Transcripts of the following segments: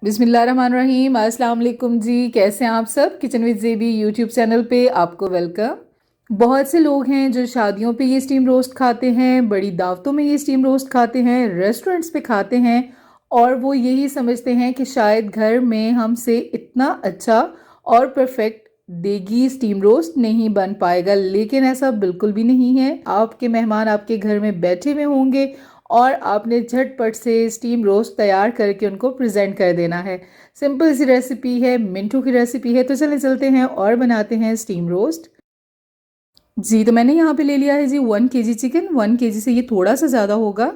बिस्मिल्लाहिर्रहमानिर्रहीम। अस्सलाम वालेकुम जी, कैसे हैं आप सब। किचन विद ज़ेबी यूट्यूब चैनल पे आपको वेलकम। बहुत से लोग हैं जो शादियों पे ये स्टीम रोस्ट खाते हैं, बड़ी दावतों में ये स्टीम रोस्ट खाते हैं, रेस्टोरेंट्स पे खाते हैं और वो यही समझते हैं कि शायद घर में हमसे इतना अच्छा और परफेक्ट देगी स्टीम रोस्ट नहीं बन पाएगा। लेकिन ऐसा बिल्कुल भी नहीं है। आपके मेहमान आपके घर में बैठे हुए होंगे और आपने झटपट से स्टीम रोस्ट तैयार करके उनको प्रेजेंट कर देना है। सिंपल सी रेसिपी है, मिनटों की रेसिपी है। तो चलते हैं और बनाते हैं स्टीम रोस्ट। जी, तो मैंने यहाँ पे ले लिया है जी 1 kg चिकन। 1 kg से ये थोड़ा सा ज़्यादा होगा।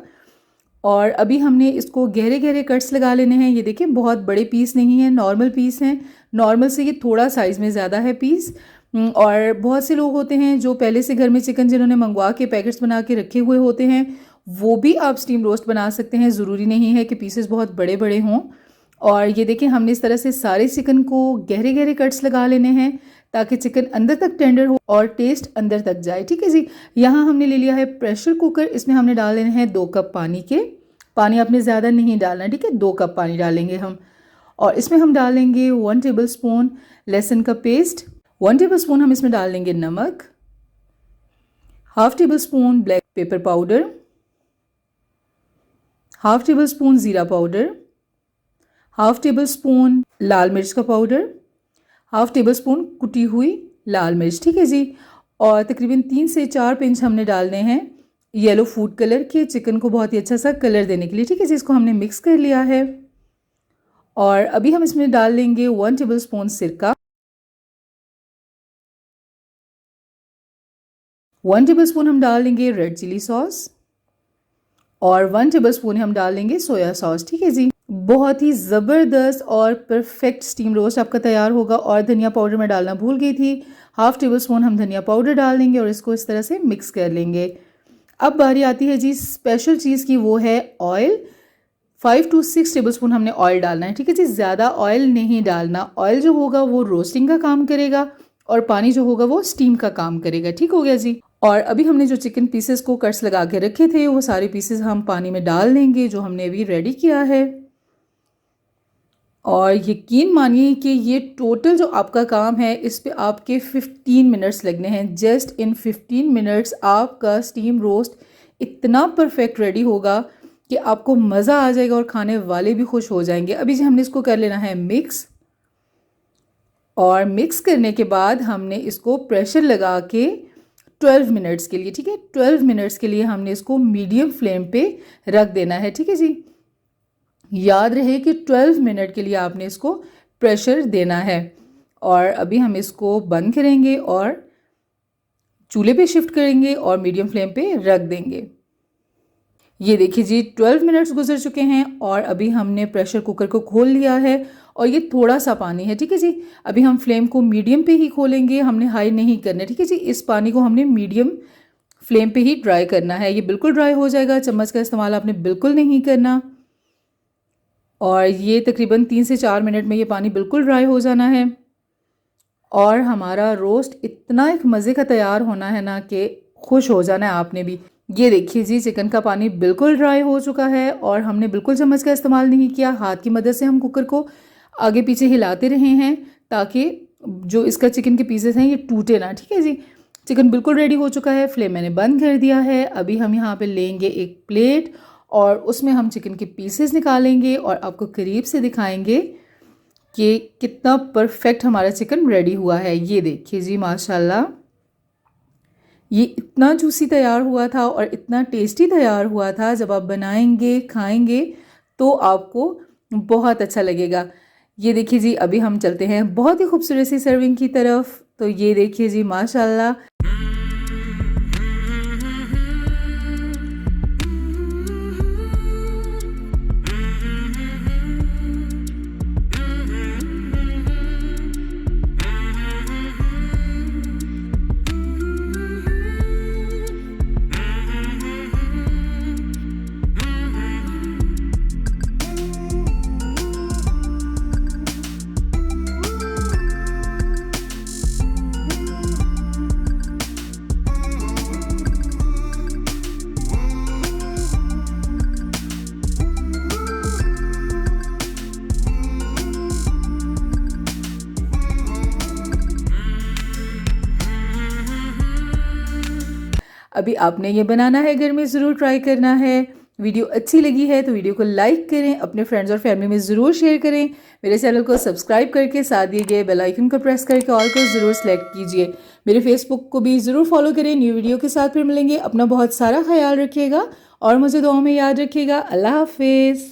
और अभी हमने इसको गहरे गहरे कट्स लगा लेने हैं। ये देखिए, बहुत बड़े पीस नहीं है, नॉर्मल पीस हैं। नॉर्मल से ये थोड़ा साइज़ में ज़्यादा है पीस। और बहुत से लोग होते हैं जो पहले से घर में चिकन जिन्होंने मंगवा के पैकेट्स बना के रखे हुए होते हैं, वो भी आप स्टीम रोस्ट बना सकते हैं। ज़रूरी नहीं है कि पीसेस बहुत बड़े बड़े हों। और ये देखिए, हमने इस तरह से सारे चिकन को गहरे गहरे कट्स लगा लेने हैं ताकि चिकन अंदर तक टेंडर हो और टेस्ट अंदर तक जाए। ठीक है जी। यहाँ हमने ले लिया है प्रेशर कुकर। इसमें हमने डाल लेने हैं 2 कप पानी के। पानी आपने ज़्यादा नहीं डालना, ठीक है। 2 कप पानी डालेंगे हम। और इसमें हम डालेंगे 1 टेबल स्पून लहसुन का पेस्ट। 1 टेबल स्पून हम इसमें डाल लेंगे नमक। 1/2 table spoon black pepper powder. 1/2 table spoon ज़ीरा पाउडर। 1/2 टेबल स्पून लाल मिर्च का पाउडर। 1/2 टेबल स्पून कुटी हुई लाल मिर्च, ठीक है जी। और तकरीबन 3 से 4 पिंच हमने डालने हैं येलो फूड कलर के, चिकन को बहुत ही अच्छा सा कलर देने के लिए, ठीक है जी। इसको हमने मिक्स कर लिया है। और अभी हम इसमें डाल लेंगे 1 टेबल स्पून सिरका। 1 टेबल स्पून हम डाल लेंगे रेड चिली सॉस। और 1 टेबल स्पून हम डाल लेंगे सोया सॉस, ठीक है जी। बहुत ही ज़बरदस्त और परफेक्ट स्टीम रोस्ट आपका तैयार होगा। और धनिया पाउडर मैं डालना भूल गई थी। 1/2 टेबल स्पून हम धनिया पाउडर डाल लेंगे और इसको इस तरह से मिक्स कर लेंगे। अब बारी आती है जी स्पेशल चीज़ की, वो है ऑयल। 5 to 6 टेबल स्पून हमने ऑयल डालना है, ठीक है जी। ज़्यादा ऑयल नहीं डालना। ऑयल जो होगा वो रोस्टिंग का काम करेगा और पानी जो होगा वो स्टीम का काम करेगा। ठीक हो गया जी। और अभी हमने जो चिकन पीसेस को कट्स लगा के रखे थे, वो सारे पीसेस हम पानी में डाल देंगे जो हमने अभी रेडी किया है। और यकीन मानिए कि ये टोटल जो आपका काम है, इस पे आपके 15 मिनट्स लगने हैं। जस्ट इन 15 मिनट्स आपका स्टीम रोस्ट इतना परफेक्ट रेडी होगा कि आपको मज़ा आ जाएगा और खाने वाले भी खुश हो जाएंगे। अभी जी हमने इसको कर लेना है मिक्स। और मिक्स करने के बाद हमने इसको प्रेशर लगा के 12 मिनट्स के लिए, ठीक है, 12 मिनट्स के लिए हमने इसको मीडियम फ्लेम पे रख देना है, ठीक है जी। याद रहे कि 12 मिनट के लिए आपने इसको प्रेशर देना है। और अभी हम इसको बंद करेंगे और चूल्हे पे शिफ्ट करेंगे और मीडियम फ्लेम पे रख देंगे। ये देखिए जी, 12 मिनट्स गुजर चुके हैं और अभी हमने प्रेशर कुकर को खोल लिया है। और ये थोड़ा सा पानी है, ठीक है जी। अभी हम फ्लेम को मीडियम पे ही खोलेंगे, हमने हाई नहीं करना, ठीक है जी। इस पानी को हमने मीडियम फ्लेम पे ही ड्राई करना है। ये बिल्कुल ड्राई हो जाएगा, चम्मच का इस्तेमाल आपने बिल्कुल नहीं करना। और ये तकरीबन 3 से 4 मिनट में ये पानी बिल्कुल ड्राई हो जाना है। और हमारा रोस्ट इतना एक मज़े का तैयार होना है ना कि खुश हो जाना है आपने भी। ये देखिए जी, चिकन का पानी बिल्कुल ड्राई हो चुका है और हमने बिल्कुल चम्मच का इस्तेमाल नहीं किया। हाथ की मदद से हम कुकर को आगे पीछे हिलाते रहे हैं ताकि जो इसका चिकन के पीसेस हैं ये टूटे ना, ठीक है जी। चिकन बिल्कुल रेडी हो चुका है। फ्लेम मैंने बंद कर दिया है। अभी हम यहाँ पे लेंगे एक प्लेट और उसमें हम चिकन के पीसेस निकालेंगे और आपको करीब से दिखाएंगे कि कितना परफेक्ट हमारा चिकन रेडी हुआ है। ये देखिए जी, माशाल्लाह, ये इतना जूसी तैयार हुआ था और इतना टेस्टी तैयार हुआ था। जब आप बनाएंगे खाएंगे तो आपको बहुत अच्छा लगेगा। ये देखिए जी, अभी हम चलते हैं बहुत ही खूबसूरत सी सर्विंग की तरफ। तो ये देखिए जी, माशाल्लाह, अभी आपने ये बनाना है, घर में ज़रूर ट्राई करना है। वीडियो अच्छी लगी है तो वीडियो को लाइक करें, अपने फ्रेंड्स और फैमिली में ज़रूर शेयर करें। मेरे चैनल को सब्सक्राइब करके साथ दिए गए बेल आइकन को प्रेस करके ऑल को ज़रूर सेलेक्ट कीजिए। मेरे फेसबुक को भी ज़रूर फॉलो करें। न्यू वीडियो के साथ फिर मिलेंगे। अपना बहुत सारा ख्याल रखिएगा और मुझे दुआ में याद रखिएगा। अल्लाह हाफिज़।